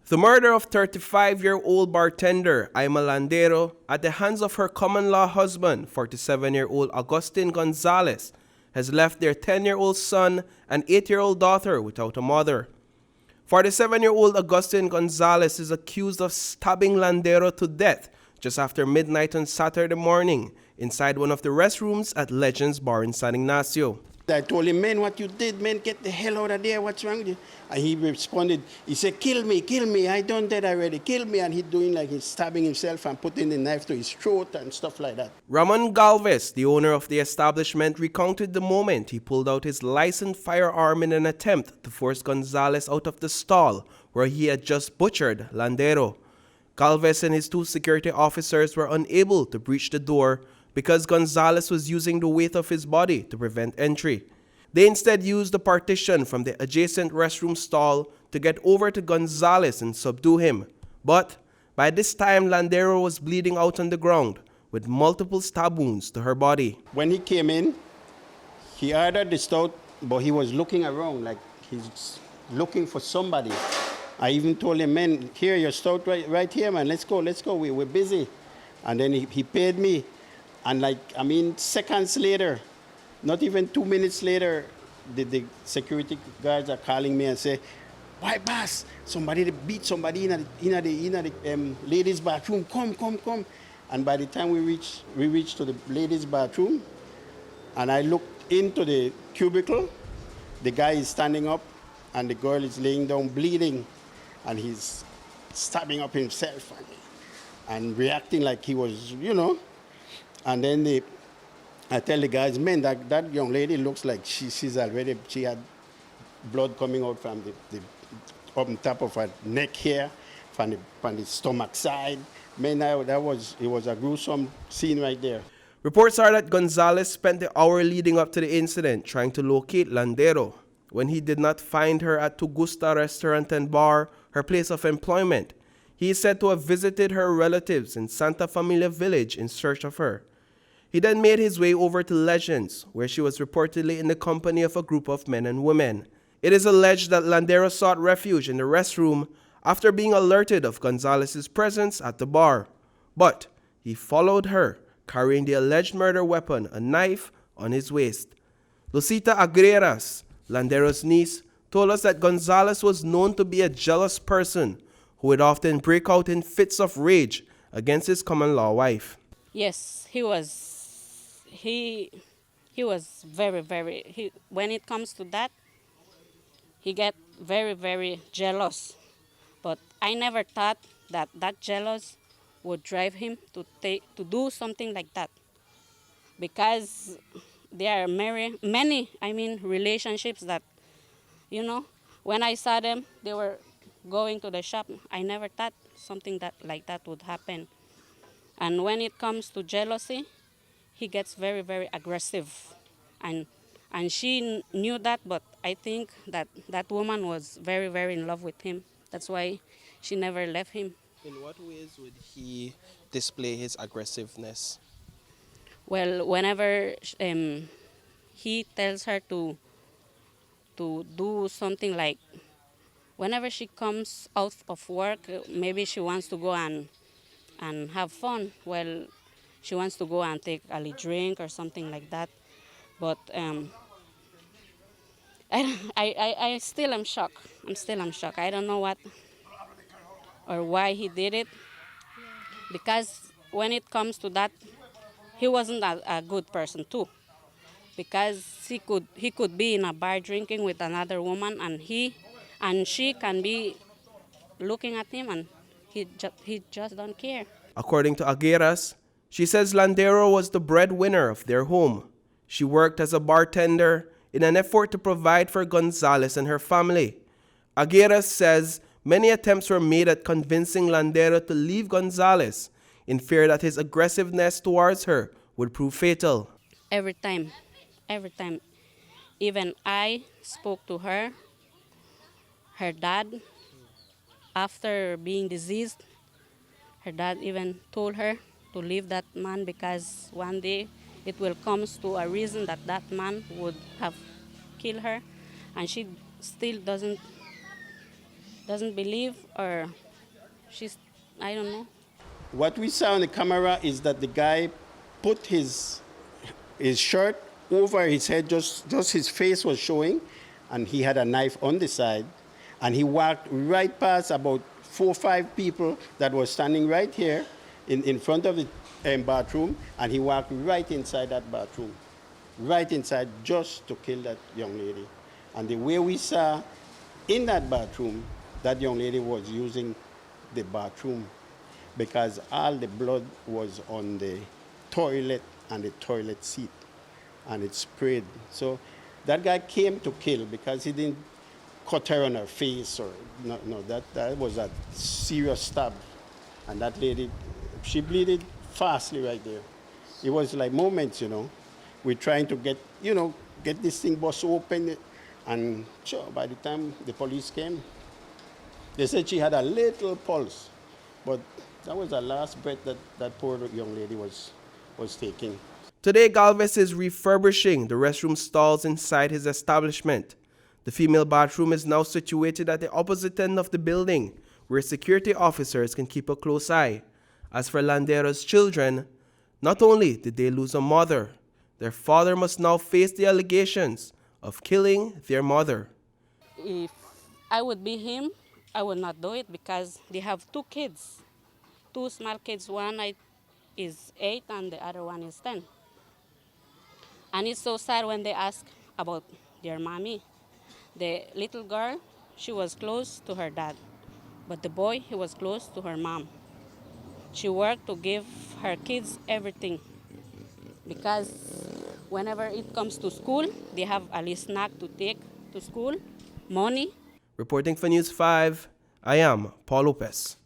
The murder of 35-year-old bartender Ima Landero at the hands of her common-law husband, 47-year-old Augustine Gonzalez, has left their 10-year-old son and 8-year-old daughter without a mother. 47-year-old Augustine Gonzalez is accused of stabbing Landero to death just after midnight on Saturday morning inside one of the restrooms at Legends Bar in San Ignacio. I told him, man, what you did, man, get the hell out of there, what's wrong with you? And he responded, he said, kill me, I done that already, kill me. And he's doing like he's stabbing himself and putting the knife to his throat and stuff like that. Ramon Galvez, the owner of the establishment, recounted the moment he pulled out his licensed firearm in an attempt to force Gonzalez out of the stall where he had just butchered Landero. Galvez and his two security officers were unable to breach the door because Gonzalez was using the weight of his body to prevent entry. They instead used the partition from the adjacent restroom stall to get over to Gonzalez and subdue him. But by this time, Landero was bleeding out on the ground with multiple stab wounds to her body. When he came in, he ordered the stout, but he was looking around like he's looking for somebody. I even told him, man, here, your stout right here, man, let's go, we're busy. And then he paid me. And seconds later, not even 2 minutes later, the security guards are calling me and say, why, boss? Somebody beat somebody in the ladies' bathroom. Come. And by the time we reached to the ladies' bathroom, and I looked into the cubicle, the guy is standing up, and the girl is laying down bleeding, and he's stabbing up himself and reacting like he was, And then I tell the guys, man, that young lady looks like she had blood coming out from the up on top of her neck here, from the stomach side. Man, it was a gruesome scene right there. Reports are that Gonzalez spent the hour leading up to the incident trying to locate Landero. When he did not find her at Tugusta Restaurant and Bar, her place of employment, he is said to have visited her relatives in Santa Familia Village in search of her. He then made his way over to Legends, where she was reportedly in the company of a group of men and women. It is alleged that Landero sought refuge in the restroom after being alerted of Gonzalez's presence at the bar. But he followed her, carrying the alleged murder weapon, a knife, on his waist. Lucita Agreras, Landero's niece, told us that Gonzalez was known to be a jealous person who would often break out in fits of rage against his common-law wife. Yes, he was very, very, when it comes to that, he get very, very jealous. But I never thought that jealous would drive him to do something like that. Because there are many relationships that, when I saw them, they were going to the shop. I never thought something like that would happen. And when it comes to jealousy, he gets very, very aggressive. And she knew that, but I think that woman was very, very in love with him. That's why she never left him. In what ways would he display his aggressiveness? Well, whenever he tells her to do something, like whenever she comes out of work, maybe she wants to go and have fun. Well, she wants to go and take a little drink or something like that. But I still am shocked. I'm shocked. I don't know what or why he did it. Because when it comes to that, he wasn't a good person too. Because he could be in a bar drinking with another woman, and she can be looking at him, and he just don't care. According to Agueras, she says Landero was the breadwinner of their home. She worked as a bartender in an effort to provide for Gonzalez and her family. Agueras says many attempts were made at convincing Landero to leave Gonzalez in fear that his aggressiveness towards her would prove fatal. Every time. Even I spoke to her dad, after being deceased, her dad even told her to leave that man because one day it will come to a reason that man would have killed her, and she still doesn't doesn't believe, or she's, I don't know. What we saw on the camera is that the guy put his shirt over his head, just his face was showing, and he had a knife on the side, and he walked right past about 4 or 5 people that were standing right here in front of the bathroom, and he walked right inside that bathroom, right inside, just to kill that young lady. And the way we saw in that bathroom, that young lady was using the bathroom because all the blood was on the toilet and the toilet seat, and it sprayed. So that guy came to kill because he didn't cut her on her face or no, that was a serious stab. And that lady, she bleeded fastly right there. It was like moments, We're trying to get this thing bust open, and sure, by the time the police came, they said she had a little pulse, but that was the last breath that poor young lady was taking. Today, Galvez is refurbishing the restroom stalls inside his establishment. The female bathroom is now situated at the opposite end of the building, where security officers can keep a close eye. As for Landero's children, not only did they lose a mother, their father must now face the allegations of killing their mother. If I would be him, I would not do it because they have 2 kids, 2 small kids. One is 8 and the other one is 10. And it's so sad when they ask about their mommy. The little girl, she was close to her dad, but the boy, he was close to her mom. She worked to give her kids everything because whenever it comes to school, they have a little snack to take to school, money. Reporting for News 5, I am Paul Lopez.